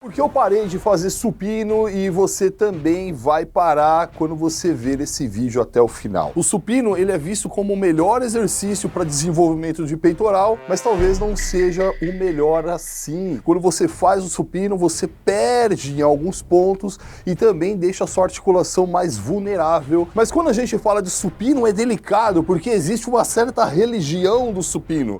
Porque eu parei de fazer supino e você também vai parar quando você ver esse vídeo até o final. O supino, ele é visto como o melhor exercício para desenvolvimento de peitoral, mas talvez não seja o melhor assim. Quando você faz o supino, você perde em alguns pontos e também deixa a sua articulação mais vulnerável. Mas quando a gente fala de supino, é delicado, porque existe uma certa religião do supino.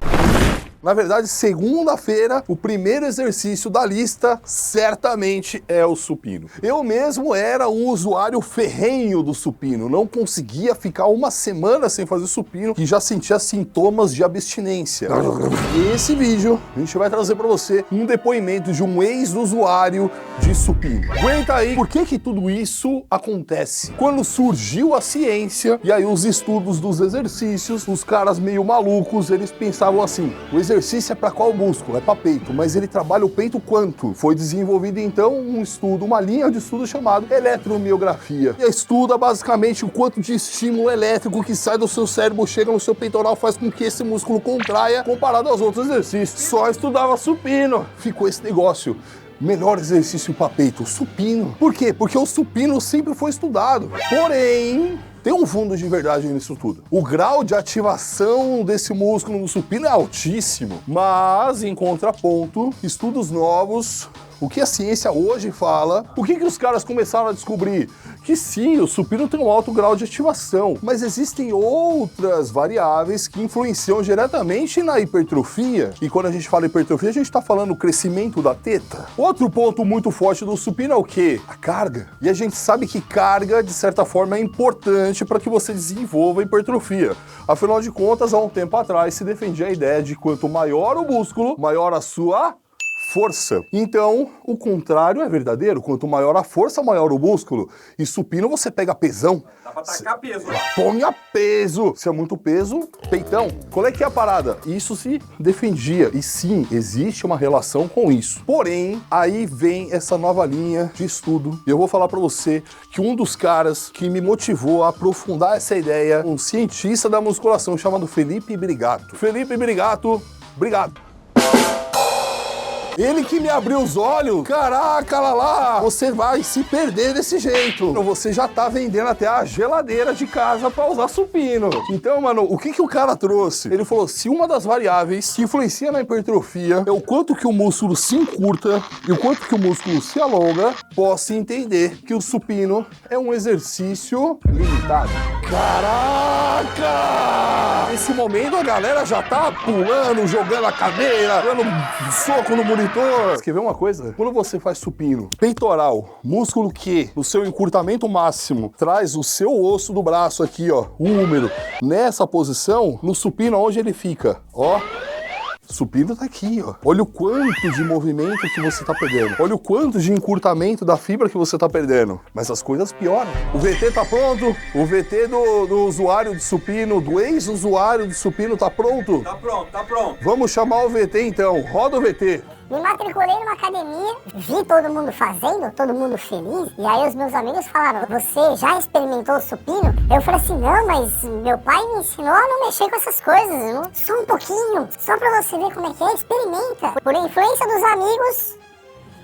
Na verdade, segunda-feira, o primeiro exercício da lista certamente é o supino. Eu mesmo era um usuário ferrenho do supino, não conseguia ficar uma semana sem fazer supino e já sentia sintomas de abstinência. Nesse vídeo, a gente vai trazer para você um depoimento de um ex-usuário de supino. Aguenta aí, por que tudo isso acontece? Quando surgiu a ciência e aí os estudos dos exercícios, os caras meio malucos, eles pensavam assim: o exercício é para qual músculo? É para peito, mas ele trabalha o peito quanto? Foi desenvolvido então um estudo, uma linha de estudo chamado eletromiografia. E estuda basicamente o quanto de estímulo elétrico que sai do seu cérebro, chega no seu peitoral, faz com que esse músculo contraia comparado aos outros exercícios. Só estudava supino. Ficou esse negócio. Melhor exercício para peito, o supino. Por quê? Porque o supino sempre foi estudado. Porém, tem um fundo de verdade nisso tudo. O grau de ativação desse músculo no supino é altíssimo. Mas, em contraponto, estudos novos, o que a ciência hoje fala, o que os caras começaram a descobrir? Que sim, o supino tem um alto grau de ativação, mas existem outras variáveis que influenciam diretamente na hipertrofia. E quando a gente fala hipertrofia, a gente está falando o crescimento da teta. Outro ponto muito forte do supino é o quê? A carga. E a gente sabe que carga, de certa forma, é importante para que você desenvolva a hipertrofia. Afinal de contas, há um tempo atrás se defendia a ideia de quanto maior o músculo, maior a sua força. Então, o contrário é verdadeiro. Quanto maior a força, maior o músculo. E supino você pega pesão. Dá pra tacar peso lá. Ponha peso. Se é muito peso, peitão. Qual é que é a parada? Isso se defendia. E sim, existe uma relação com isso. Porém, aí vem essa nova linha de estudo. E eu vou falar pra você que um dos caras que me motivou a aprofundar essa ideia, um cientista da musculação chamado Felipe Brigato. Felipe Brigato, obrigado. Ele que me abriu os olhos. Caraca, Lala, você vai se perder desse jeito. Você já tá vendendo até a geladeira de casa pra usar supino. Então, mano, o que o cara trouxe? Ele falou, se uma das variáveis que influencia na hipertrofia é o quanto que o músculo se encurta e o quanto que o músculo se alonga, posso entender que o supino é um exercício limitado. Caraca! Nesse momento a galera já tá pulando, jogando a cadeira, dando soco no monitor. Quer ver uma coisa? Quando você faz supino, peitoral, músculo que no seu encurtamento máximo traz o seu osso do braço aqui, ó, o húmero, nessa posição, no supino, onde ele fica? Ó. Supino tá aqui, ó. Olha o quanto de movimento que você tá perdendo. Olha o quanto de encurtamento da fibra que você tá perdendo. Mas as coisas pioram. O VT tá pronto? O VT do usuário de supino, do ex-usuário de supino tá pronto? Tá pronto, tá pronto. Vamos chamar o VT então. Roda o VT. Me matriculei numa academia, vi todo mundo fazendo, todo mundo feliz, e aí os meus amigos falaram, você já experimentou o supino? Eu falei assim, não, mas meu pai me ensinou a não mexer com essas coisas, não? Só um pouquinho, só pra você ver como é que é, experimenta. Por influência dos amigos,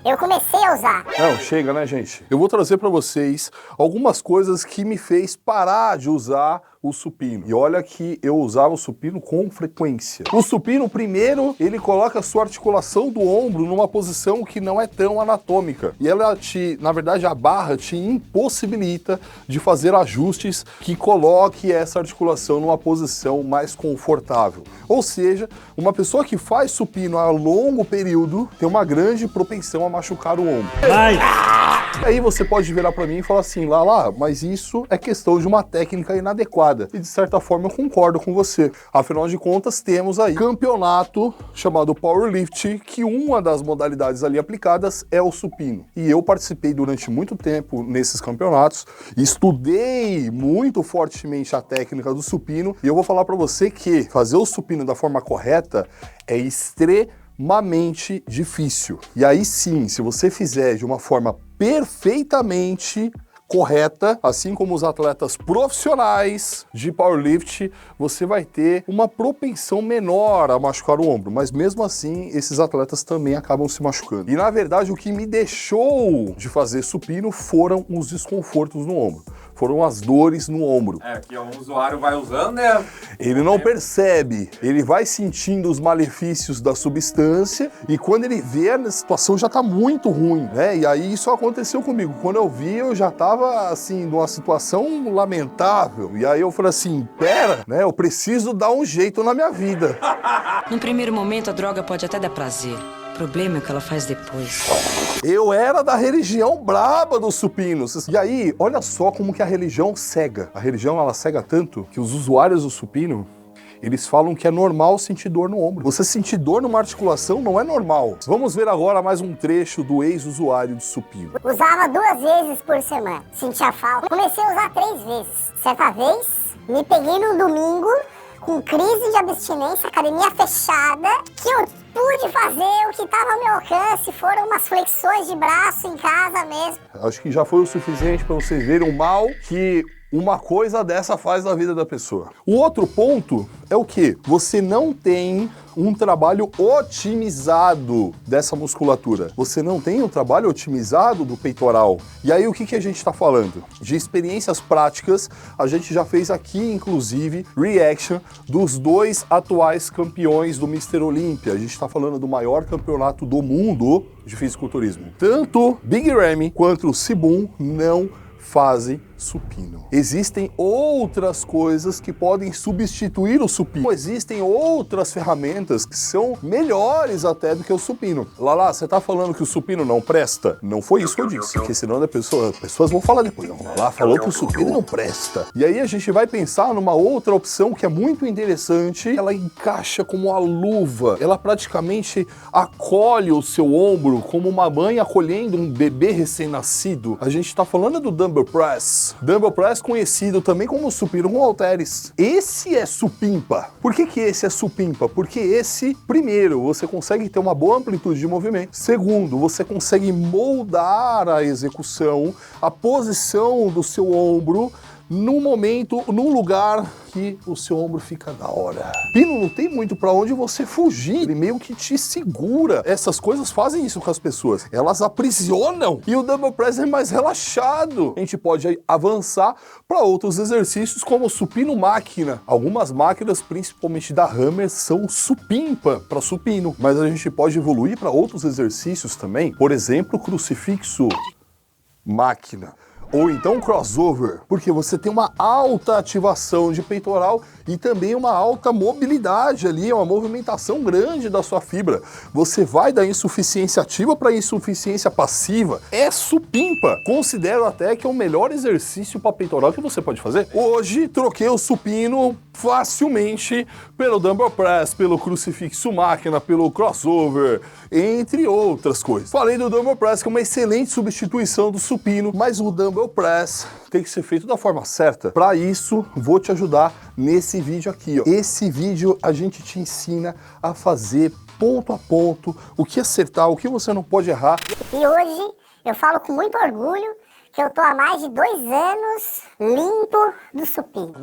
eu comecei a usar. Não, chega, né, gente? Eu vou trazer pra vocês algumas coisas que me fez parar de usar o supino. E olha que eu usava o supino com frequência. O supino, primeiro, ele coloca a sua articulação do ombro numa posição que não é tão anatômica. E ela na verdade, a barra te impossibilita de fazer ajustes que coloque essa articulação numa posição mais confortável. Ou seja, uma pessoa que faz supino a longo período tem uma grande propensão a machucar o ombro. Vai! Aí você pode virar pra mim e falar assim, Lala, mas isso é questão de uma técnica inadequada. E de certa forma eu concordo com você. Afinal de contas, temos aí campeonato chamado Powerlift, que uma das modalidades ali aplicadas é o supino. E eu participei durante muito tempo nesses campeonatos, estudei muito fortemente a técnica do supino, e eu vou falar pra você que fazer o supino da forma correta é extremamente difícil. E aí sim, se você fizer de uma forma perfeitamente correta, assim como os atletas profissionais de powerlift, você vai ter uma propensão menor a machucar o ombro, mas mesmo assim, esses atletas também acabam se machucando. E na verdade, o que me deixou de fazer supino foram os desconfortos no ombro. Foram as dores no ombro. Que o usuário vai usando, né? Ele não percebe, ele vai sentindo os malefícios da substância e quando ele vê, a situação já tá muito ruim, né? E aí isso aconteceu comigo. Quando eu vi, eu já tava, assim, numa situação lamentável. E aí eu falei assim, pera, né? Eu preciso dar um jeito na minha vida. Num primeiro momento, a droga pode até dar prazer. O problema é o que ela faz depois. Eu era da religião braba dos supinos. E aí, olha só como que a religião cega. A religião, ela cega tanto que os usuários do supino, eles falam que é normal sentir dor no ombro. Você sentir dor numa articulação não é normal. Vamos ver agora mais um trecho do ex-usuário de supino. Usava 2 vezes por semana. Sentia falta. Comecei a usar 3 vezes. Certa vez, me peguei num domingo com crise de abstinência, academia fechada, que eu pude fazer o que estava ao meu alcance, foram umas flexões de braço em casa mesmo. Acho que já foi o suficiente para vocês verem o mal que uma coisa dessa faz na vida da pessoa. O outro ponto é o quê? Você não tem um trabalho otimizado dessa musculatura. Você não tem um trabalho otimizado do peitoral. E aí o que a gente está falando? De experiências práticas, a gente já fez aqui, inclusive, reaction dos 2 atuais campeões do Mr. Olympia. A gente está falando do maior campeonato do mundo de fisiculturismo. Tanto Big Ramy quanto o Sibum não fazem supino. Existem outras coisas que podem substituir o supino. Existem outras ferramentas que são melhores até do que o supino. Lala, você tá falando que o supino não presta? Não foi isso que eu disse, porque senão as pessoas vão falar depois. Não, Lala falou que o supino não presta. E aí a gente vai pensar numa outra opção que é muito interessante. Ela encaixa como uma luva. Ela praticamente acolhe o seu ombro como uma mãe acolhendo um bebê recém-nascido. A gente tá falando do Dumbbell Press. Dumbbell Press conhecido também como supino com halteres. Esse é supimpa. Por que esse é supimpa? Porque esse, primeiro, você consegue ter uma boa amplitude de movimento. Segundo, você consegue moldar a execução, a posição do seu ombro num momento, num lugar que o seu ombro fica da hora. Pino não tem muito pra onde você fugir, ele meio que te segura. Essas coisas fazem isso com as pessoas, elas aprisionam. E o Dumbbell Press é mais relaxado. A gente pode avançar para outros exercícios como o supino máquina. Algumas máquinas, principalmente da Hammer, são supimpa para supino, mas a gente pode evoluir para outros exercícios também. Por exemplo, crucifixo máquina. Ou então crossover, porque você tem uma alta ativação de peitoral e também uma alta mobilidade ali, uma movimentação grande da sua fibra. Você vai da insuficiência ativa para insuficiência passiva. É supimpa. Considero até que é o melhor exercício para peitoral que você pode fazer. Hoje, troquei o supino facilmente pelo Dumbbell Press, pelo crucifixo máquina, pelo crossover, entre outras coisas. Falei do Dumbbell Press, que é uma excelente substituição do supino, mas o Dumbbell Press tem que ser feito da forma certa. Para isso, vou te ajudar nesse vídeo aqui, ó. Esse vídeo a gente te ensina a fazer ponto a ponto, o que acertar, o que você não pode errar. E hoje eu falo com muito orgulho que eu tô há mais de 2 anos limpo do supino.